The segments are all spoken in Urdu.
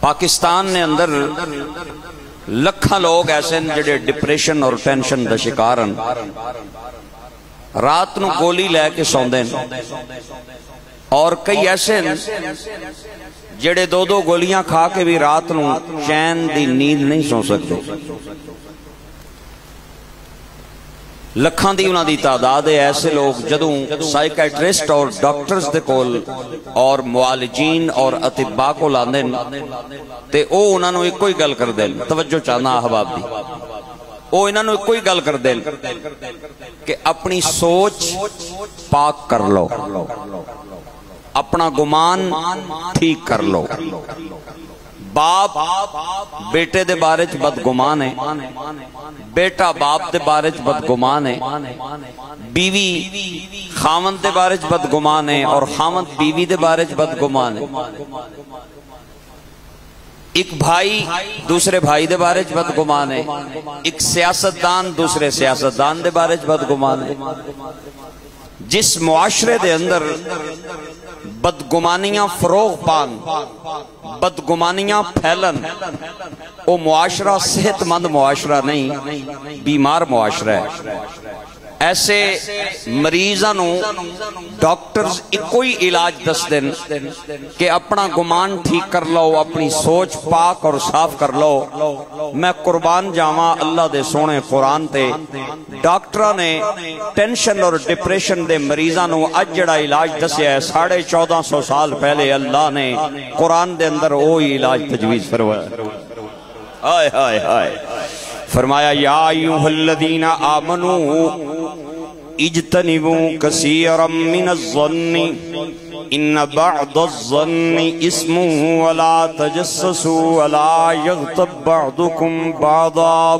پاکستان نے اندر لکھاں لوگ ایسے جڑے ڈپریشن اور ٹینشن دا شکارن، رات نو گولی لے کے سوندے اور کئی ایسے جڑے دو دو گولیاں کھا کے بھی رات نو چین دی نیند نہیں سو سکتے۔ لکھاں دی انہاں دی تعداد ہے ایسے لوگ جدوں سائیکیٹرسٹ اور ڈاکٹرز دے کول اور معالجین اور اطباء کو لاندے تے او انہاں نو ایک کوئی گل کر دیں، توجہ چاہنا احباب دی، او انہاں نو ایک کوئی گل کر دیں کہ اپنی سوچ پاک کر لو، اپنا گمان ٹھیک کر لو۔ باپ بیٹے دے بارے چ بدگمان ہے، بیٹا باپ دے بارے چ بدگمان ہے، بیوی خاوند دے بارے چ بدگمان ہے اور خاوند بیوی دے بارے چ بدگمان ہے، ایک بھائی دوسرے بھائی دے بارے چ بدگمان ہے، ایک سیاستدان دوسرے سیاستدان دے بارے چ بدگمان ہے۔ جس معاشرے دے اندر بدگمانیاں فروغ پان، بدگمانیاں پھیلن، وہ معاشرہ صحت مند معاشرہ نہیں، بیمار معاشرہ ہے۔ ایسے مریضاں نو ڈاکٹرز ایک کوئی علاج دس دن کہ اپنا گمان ٹھیک کر لو، اپنی سوچ پاک اور صاف کر لو۔ میں قربان جاواں اللہ دے سونے قرآن تے، ڈاکٹراں نے ٹینشن اور ڈپریشن دے مریضاں نو اج جڑا علاج دسیا ہے 1450 سال پہلے اللہ نے قرآن دے اندر وہی علاج تجویز فرمایا۔ ہائے ہائے ہائے، فرمایا یا ایھا الذین آمنوا اجتنبوا کثیرا من الظن ان بعض الظن اسم ولا تجسسوا ولا یغتب بعضکم بعضا۔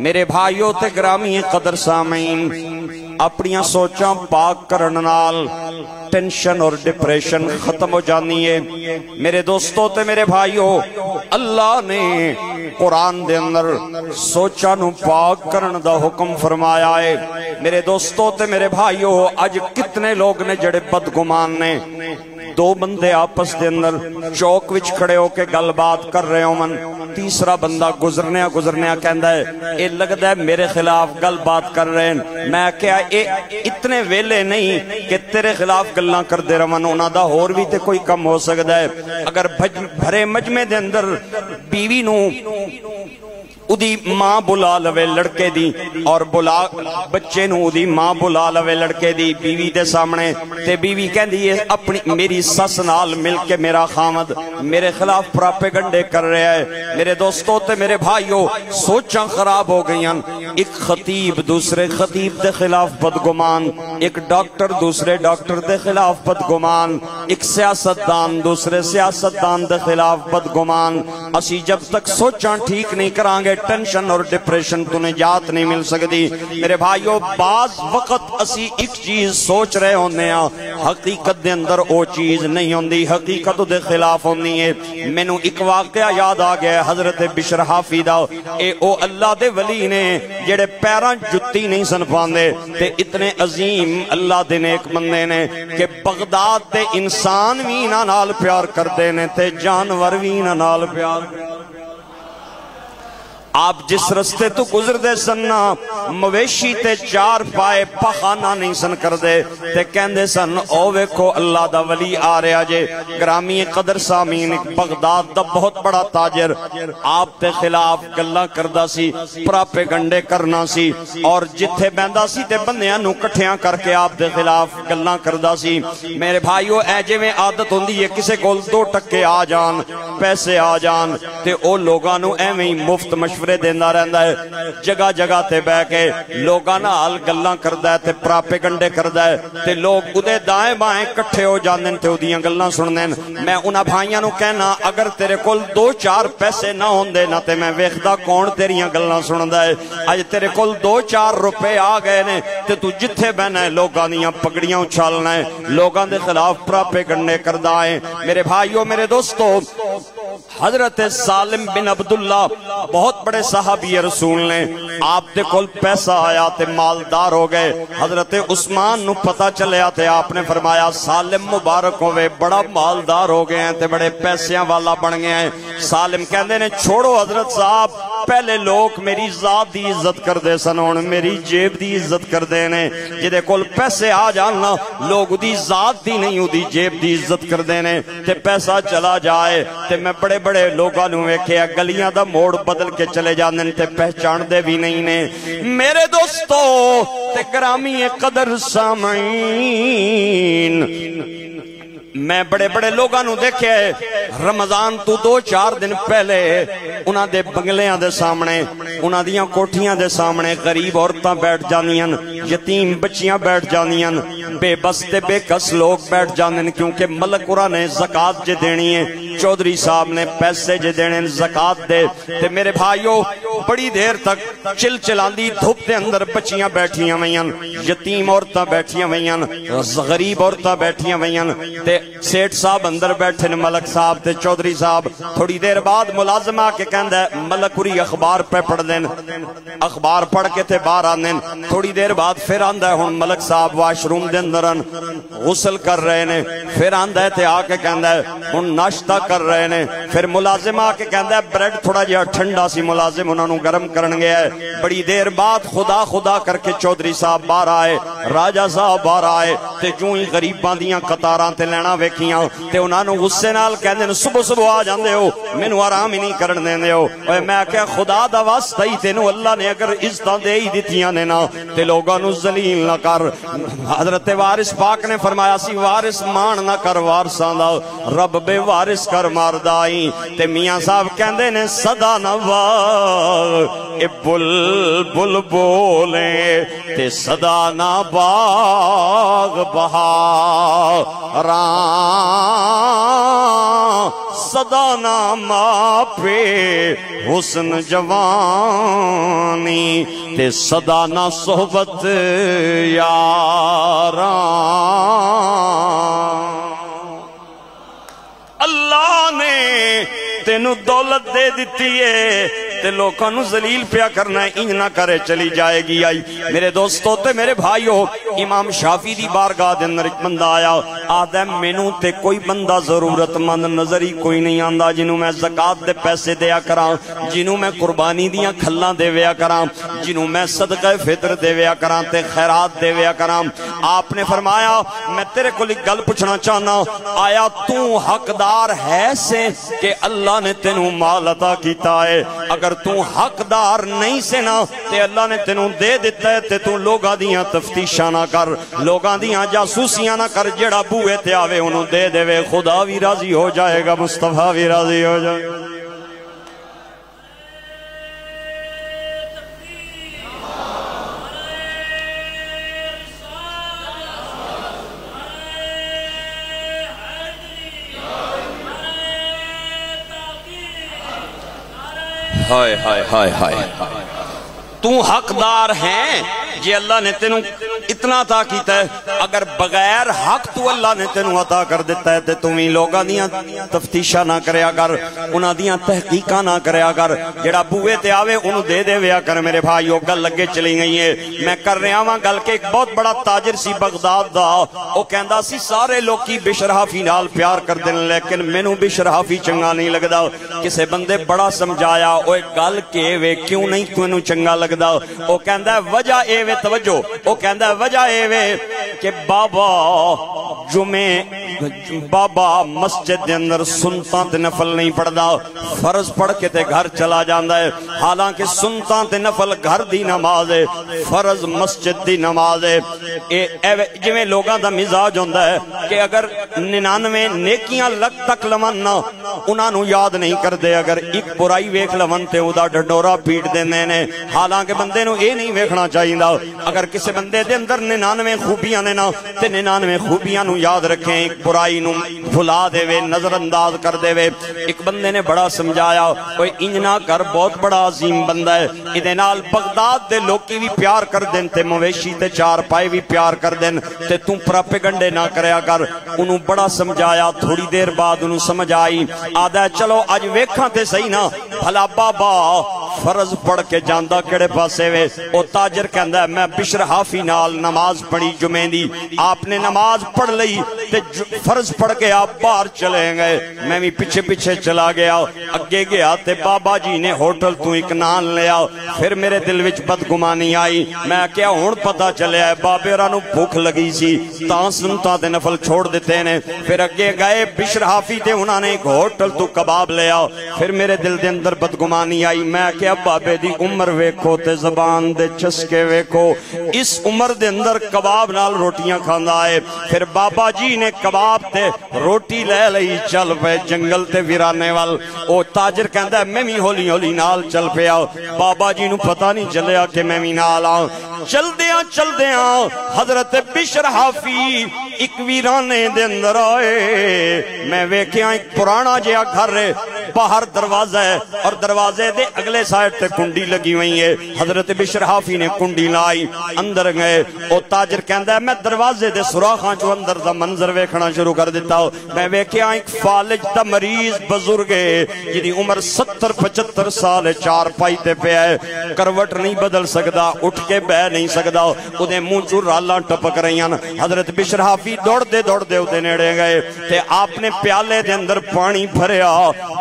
میرے بھائیوں تے گرامی قدر سامعین، اپنیاں سوچاں پاک کرن نال ٹینشن اور ڈپریشن ختم ہو جانی ہے۔ میرے دوستوں تے میرے بھائیوں، اللہ نے قرآن دے اندر سوچاں نو پاک کرن دا حکم فرمایا ہے۔ میرے دوستوں تے میرے بھائیوں، آج کتنے لوگ نے جڑے بدگمان نے، دو بندے آپس دے اندر چوک وچ کھڑے ہو کے گل بات کر رہے ہو من، تیسرا بندہ گزرنیا کہندا ہے اے لگدا ہے میرے خلاف گل بات کر رہے ہیں۔ میں کہا اے اتنے ویلے نہیں کہ تیرے خلاف گلاں کر دے رہن، انہاں دا ہور بھی تے کوئی کم ہو سکدا ہے۔ اگر بھرے مجمع دے اندر بیوی نو ادھی ماں بلا لوے لڑکے دی اور بلا بچے نو ادھی ماں بلا لوے لڑکے دی بیوی دے سامنے، تے بیوی کہندی ہے اپنی میری سس نال مل کے میرا خامد میرے خلاف پراپیگنڈے کر رہا ہے۔ میرے دوستوں تے میرے بھائیوں، سوچاں خراب ہو گئی ہیں۔ ایک خطیب دوسرے خطیب دے خلاف بدگمان، ایک ڈاکٹر دوسرے ڈاکٹر دے خلاف بدگمان، ایک سیاستدان دوسرے سیاستدان دے خلاف بدگمان۔ اسی جب تک سوچاں ٹھیک نہیں کران گے ٹینشن اور ڈپریشن تو نجات نہیں مل سکتی۔ میرے بھائیوں، بعض وقت اسی ایک چیز سوچ رہے ہوندے ہیں، حقیقت دے اندر او چیز نہیں ہوندی، حقیقت دے خلاف ہوندی ہے۔ مینوں ایک واقعہ یاد آ گیا حضرت بشر حافی دا، اے او اللہ دے ولی نے جڑے پیراں جتی نہیں سن پاندے تے اتنے عظیم اللہ دے نیک بندے نے کہ بغداد دے انسان بھی انہاں نال پیار کردے نے تے جانور بھی انہاں نال پیار۔ آپ جس رستے تو گزر دے سننا، مویشی تے چار پائے پخانہ نہیں سن کر دے تے کہندے سن او ویکھو اللہ دا ولی آ رہا جے۔ گرامی قدر سامین، بغداد دا بہت بڑا تاجر آپ تے خلاف گلاں کردا سی، پراپیگنڈے کرنا سی، اور جتھے بیندا سی تے بندیاں نو کٹھیاں کر کے آپ دے خلاف گلاں کردا سی۔ میرے بھائیو، اے جویں عادت ہوندی ہے کسے کول 2 ٹکے آ جان، پیسے آ جان تے او لوگاں نو ایویں مفت مشورے دینا رہندا ہے، جگہ جگہ تے بہ کے لوگاں نال گلاں کردا ہے تے پراپیگنڈے کردا ہے تے لوگ اودے دائیں بائیں کٹھے ہو جاندے تے اودیاں گلاں سننے۔ میں انہاں بھائیاں نو کہنا، اگر تیرے کول 2-4 پیسے نہ ہوندے نہ تے میں ویکھدا کون تیریاں گلاں سندا ہے۔ اج تیرے کول 2-4 روپے آ گئے نے تے تو جتھے بہنا ہے لوگاں دیاں پگڑیاں اچھالنا ہے، لوگاں دے خلاف پراپیگنڈے کردا ہے۔ میرے بھائیو، میرے دوستو، حضرت سالم بن عبداللہ بہت بڑے صحابی رسول نے، آپ دے کول پیسہ آیا تے مالدار ہو گئے۔ حضرت عثمان نو پتہ چلیا تے آپ نے فرمایا سالم مبارک ہوئے، بڑا مالدار ہو گئے ہیں تے بڑے پیسیاں والا بن گئے ہیں۔ سالم کہندے نے چھوڑو حضرت صاحب، پہلے لوگ میری ذات دی عزت کر دے سن، ہن میری جیب دی عزت کر دے نے۔ جدے کول پیسے آ جانا لوگ دی ذات دی نہیں دی جیب دی عزت کر دے نے، تے پیسہ چلا جائے تے میں بڑے بڑے لوگاں نو ویکھیا گلیاں دا موڑ بدل کے چلے جاندے تے پہچان دے بھی نہیں نے۔ میرے دوستو تے گرامی قدر سامعین، میں بڑے بڑے لوگاں نو دیکھے رمضان تو 2-4 دن پہلے انہاں دے بنگلیاں دے سامنے، انہاں دیاں کوٹھیاں دے سامنے غریب عورتاں بیٹھ جاندیاں، یتیم بچیاں بیٹھ جاندیاں، بے بس تے بے کس لوگ بیٹھ جاندیاں، کیونکہ ملک قرآن نے زکاة جے دینی ہے، چودھری صاحب نے پیسے جے دینے زکاة دے۔ تے میرے بھائیو بڑی دیر تک چلاندی دھوپ دے اندر بچیاں بیٹھیاں ہوئیاں، یتیم عورتاں بیٹھیاں ہوئیاں، غریب عورتاں بیٹھیاں ہوئیاں، تے سیٹھ صاحب اندر بیٹھے ملک صاحب تے چودھری صاحب۔ تھوڑی دیر بعد ملازم آ کے کہندا ہے ملک پوری اخبار پہ پڑھ دین، اخبار پڑھ کے تے باہر آندے۔ تھوڑی دیر بعد پھر آندا ہے ہن ملک صاحب واش روم دے اندر غسل کر رہے نے، پھر آندا ہے تے آ کے کہندا ہے ہن ناشتہ کر رہے نے۔ پھر ملازم آ کے کہندا ہے بریڈ تھوڑا جہا ٹھنڈا سی، ملازم انہاں نو گرم کرن گیا ہے۔ بڑی دیر بعد خدا خدا کر کے چودھری صاحب باہر آئے، راجہ صاحب باہر آئے تے جو ہی غریباں دیاں قطاراں تے لینا ویکھیاں تے انہاں نو غصے نال کہندے نے صبح صبح آ جاندے ہو، مینوں آرام ہی نہیں کرن دیندے ہو۔ اوے میں کہ خدا دا واسطہ ہی تینوں اللہ نے اگر عزتاں دے ہی دتیاں نے نا تے لوگاں نو ذلیل نہ کر۔ حضرت وارث پاک نے فرمایا سی وارث مان نہ کر وارثاں دا، رب بے وارث کر ماردائی۔ تے میاں صاحب کہندے نے صدا نواغ اے بلبل بولے تے صدا نہ باغ بہاراں، صدا نہ ماپے حسن جوانی تے صدا نہ صحبت یاراں۔ اللہ نے تینو دولت دے دیتی ہے تے لوکاں نو ذلیل پیا کرنا ہے، انج نہ کرے چلی جائے گی۔ آئی میرے دوستو تے میرے بھائیو، امام شافعی دی بارگاہ دے اندر ایک بندہ آیا، آدھا مینوں تے کوئی بندہ ضرورت مند نظر ہی کوئی نہیں آندا جنوں میں زکاة دے پیسے دیا کراں، جنوں میں قربانی دیاں کھلاں دے ویا کراں، جنوں میں صدقہ فطر دے ویا کراں تے خیرات دے ویا کراں۔ آپ نے فرمایا میں تیرے کو ایک گل پوچھنا چاہنا، آیا تو حقدار ہے سے کہ اللہ نے تینوں مال عطا کیتا ہے؟ اگر تو حقدار نہیں سے نا تے اللہ نے تینوں دے دیتا ہے تے تو لوگاں دیاں تفتیشاں نہ کر، لوگاں دیاں جاسوسیاں نہ کر، جڑا بوئے تے آوے انہوں دے دے وے، خدا بھی راضی ہو جائے گا، مصطفیٰ بھی راضی ہو جائے گا۔ ہائے ہائے ہائے ہائے، تو حقدار ہیں جی اللہ نے تینوں اتنا عطا کیتا ہے، اگر بغیر حق تو اللہ نے تینوں عطا کر دیتا ہے تے تمہیں لوگاں دیاں تفتیشاں نہ کریا کر، انہاں دیاں تحقیقاں نہ کریا کر، جڑا بوئے تے آوے انہوں دے دے ویا کر۔ میرے بھائیو گل لگے چلی گئی ہے، میں کر رہا ہاں گل کہ ایک بہت بڑا تاجر سی بغداد دا، او کہندا سی سارے لوکی بشر حافی نال پیار کر دین لیکن مینوں بشر حافی چنگا نہیں لگدا۔ کسے بندے بڑا سمجھایا، اوے گل کہ وے کیوں نہیں تینوں چنگا لگدا؟ او کہندا ہے وجہ اے وے، توجہ، او کہندا ہے وجہ اے وے کہ بابا مسجد دے اندر سنتاں تے نفل نہیں پڑھدا، فرض پڑھ کے تے گھر چلا جاندا ہے، حالانکہ سنتاں تے نفل گھر دی نماز ہے، فرض مسجد دی نماز ہے۔ جویں لوگاں دا مزاج ہوندا ہے کہ اگر 99 نیکیاں لگ تک لمن نہ انہاں نو یاد نہیں کردے، اگر ایک برائی ویکھ لمن تے او دا ڈنڈورا پیٹ دیندے نے، حالانکہ بندے نو اے نہیں ویکھنا چاہیدا۔ اگر کسے بندے دے اندر 99 خوبیاں نے نا تے 99 خوبیاں نو یاد رکھیں، ایک برائی نو بھلا دے وے نظر انداز کر دے وے ایک بندے نے بڑا سمجھایا کوئی انجنا کر بہت بڑا عظیم بندہ ہے ادھے نال بغداد دے لوکی بھی پیار کر دین تے مویشی تے چار پائے بھی پیار کر دین تے تم پراپیگنڈے نہ کریا کر انہوں بڑا سمجھایا تھوڑی دیر بعد انہوں سمجھ آئی آدھا چلو آج ویکھاں تے صحیح نا بھلا بابا فرض پڑھ کے جاندہ کڑے پاسے وے او تاجر کہندہ ہے میں بشر حافی نال نماز پڑھی جمعے دی آپ نے نماز پڑھ لئی تے فرض پڑھ کے آپ باہر چلیں گئے میں بھی پیچھے پیچھے چلا گیا اگے گیا تے بابا جی نے ہوٹل تو ایک نان لیا پھر میرے دل وچ بدگمانی آئی میں کیا ہون پتا چلے ہے بابے رانو بھوک لگی سی تاں سنتا تے نفل چھوڑ دیتے نے پھر اگے گئے بشر حافی تے انہوں نے ایک ہوٹل تو کباب لیا پھر میرے دل دے اندر بدگمانی آئی میں کیا بابے دی عمر ویکھو تے زبان دے چسکے ویکھو اس عمر دے اندر کباب نال روٹیاں کھاندا ہے پھر بابا جی نے کباب تے روٹی لے لئی چل پے جنگل تے ویرانے وال او تاجر کہندا ہے میں بھی ہولی ہولی نال چل پیا بابا جی نو پتہ نہیں چلیا کہ میں بھی نال آؤں چل دیاں حضرت بشر حافی ایک ویرانے دے اندر آئے میں ویکھیاں ایک پرانا جہا گھر ہے باہر دروازہ ہے اور دروازے دے اگلے سائٹ تے کنڈی لگی ہوئی ہے حضرت بشر حافی نے کنڈی لائی اندر گئے او تاجر کہندا ہے میں دروازے دے سوراخاں چوں اندر دا منظر ویکھنا شروع کر دیتا ہوں میں ویکھیا ایک فالج دا مریض بزرگ ہے جدی عمر 70-75 سال چار پائی تے پیا ہے کروٹ نہیں بدل سکدا اٹھ کے بہ نہیں سکدا اودے منہ چوں رالاں ٹپک رہیاں حضرت بشر حافی دوڑ دے اودے نیڑے گئے تے آپ نے پیالے دے اندر پانی بھریا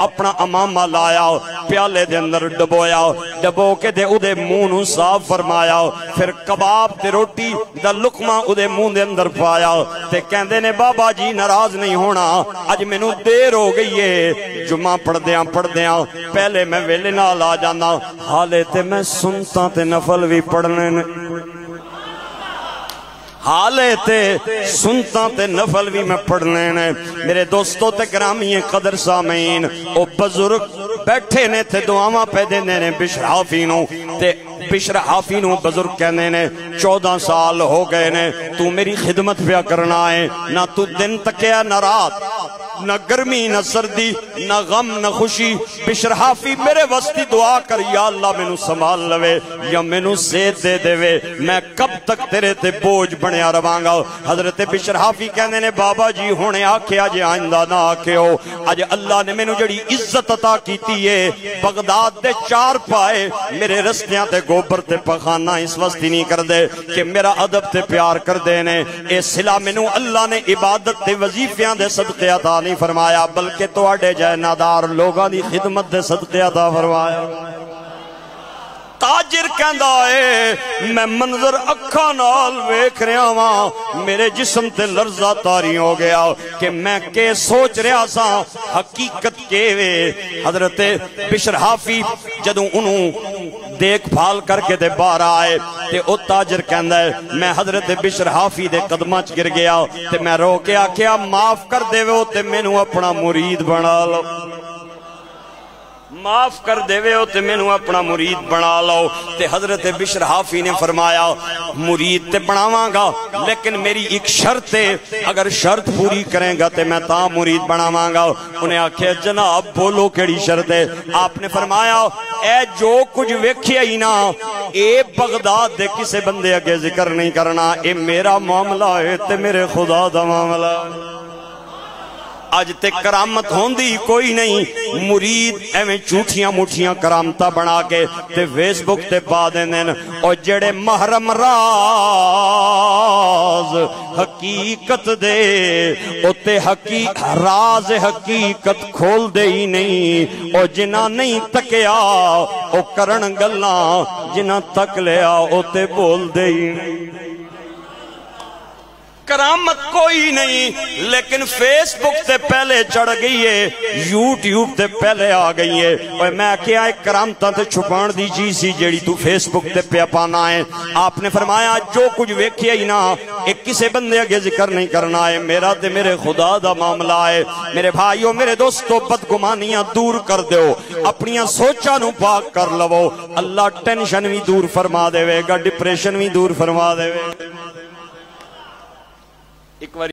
اپنا امامہ لایا پیالے دے اندر ڈبویا ڈبو کے دے اودے منہ نو صاف فرمایا پھر کباب تے روٹی دا لقمہ اودے منہ دے اندر پایا تے کہندے نے بابا جی ناراض نہیں ہونا اج مینوں دیر ہو گئی ہے جمعہ پڑھ دیاں پہلے میں ویلے نال آ جانا حالے تے میں سنتا تے نفل بھی پڑھنے حالے تے سنتا تے نفل بھی میں پڑھنے نے میرے دوستوں تے گرامی قدر سامعین او بزرگ بیٹھے نے تے دعاواں پہ دینے نے بشر حافی نو تے بشر حافی نو بزرگ کہنے نے 14 سال ہو گئے نے تو میری خدمت پیا کرنا ہے نہ تو دن تکیا نہ رات نہ گرمی نہ سردی نہ غم نہ خوشی بشر حافی میرے وسطی دعا کر یا اللہ میں نو سنبھال لوے یا میں نو صحت دے دے وے میں کب تک تیرے تے بوجھ بنیا روانگا حضرت بشر حافی کہنے نے بابا جی ہونے آکھے آج آئندہ نہ آکھے ہو آج اللہ نے میں نو جڑی عزت عطا کیتی ہے بغداد دے چار پائے میرے رستیاں تے گوبر تے پخانہ اس وسطی نہیں کر دے کہ میرا عدب تے پیار کر دینے اے صلہ میں نو اللہ نے عبادت تے وظیفیاں دے صدقے عطا نہیں فرمایا بلکہ تو اڈے جائے نادار لوگاں دی خدمت دے صدقے عطا فرمایا تاجر کہندا ہے میں منظر اکھاں نال ویکھ رہا ہاں میرے جسم تے لرزہ طاری ہو گیا کہ میں کے سوچ رہا سا حقیقت کے وے حضرت بشر حافی جدوں انہوں دیکھ بھال کر کے دے باہر آئے تے او تاجر کہندا ہے میں حضرت بشر حافی دے قدماں چ گر گیا تے میں رو کے آکھیا معاف کر دے وہ تے مینوں اپنا مرید بنا لو معاف کر دے وے تے مینوں اپنا مرید بنا لو تے حضرت بشر حافی نے فرمایا مرید تے بناواں گا لیکن میری ایک شرط ہے اگر شرط پوری کریں گا تے میں تاں مرید بناواں گا انہیں آکھیا جناب بولو کیڑی شرط ہے آپ نے فرمایا اے جو کچھ ویکھیا ہی نا اے بغداد دے کسے بندے اگے ذکر نہیں کرنا اے میرا معاملہ ہے تے میرے خدا دا معاملہ آج تے کرامت ہوندی کوئی نہیں مرید ایویں جھوٹیاں موٹیاں کرامتاں بنا کے تے فیس بک تے پا دین اور جڑے محرم راز حقیقت دے او تے راز حقیقت کھول دے ہی نہیں اور جنہ نہیں تکیا او کرن گلاں جنہ تک لیا او تے بول دے ہی نہیں کرامت کوئی نہیں لیکن فیس بک تے پہلے چڑھ گئی ہے یوٹیوب تے پہلے آ گئی ہے اور میں کیا ایک کرامتاں تے چھپان دی چیز سی جیڑی تو فیس بک تے پہ پانا ہے آپ نے فرمایا جو کچھ ویکھیا ہی نا ایک کسے بندے آگے ذکر نہیں کرنا ہے میرا تے میرے خدا دا معاملہ ہے میرے بھائیوں میرے دوستوں بدگمانیاں دور کر دیو اپنیاں سوچاں نو پاک کر لو اللہ ٹینشن بھی دور فرما دے گا ڈپریشن بھی دور فرما دے گا ایک بار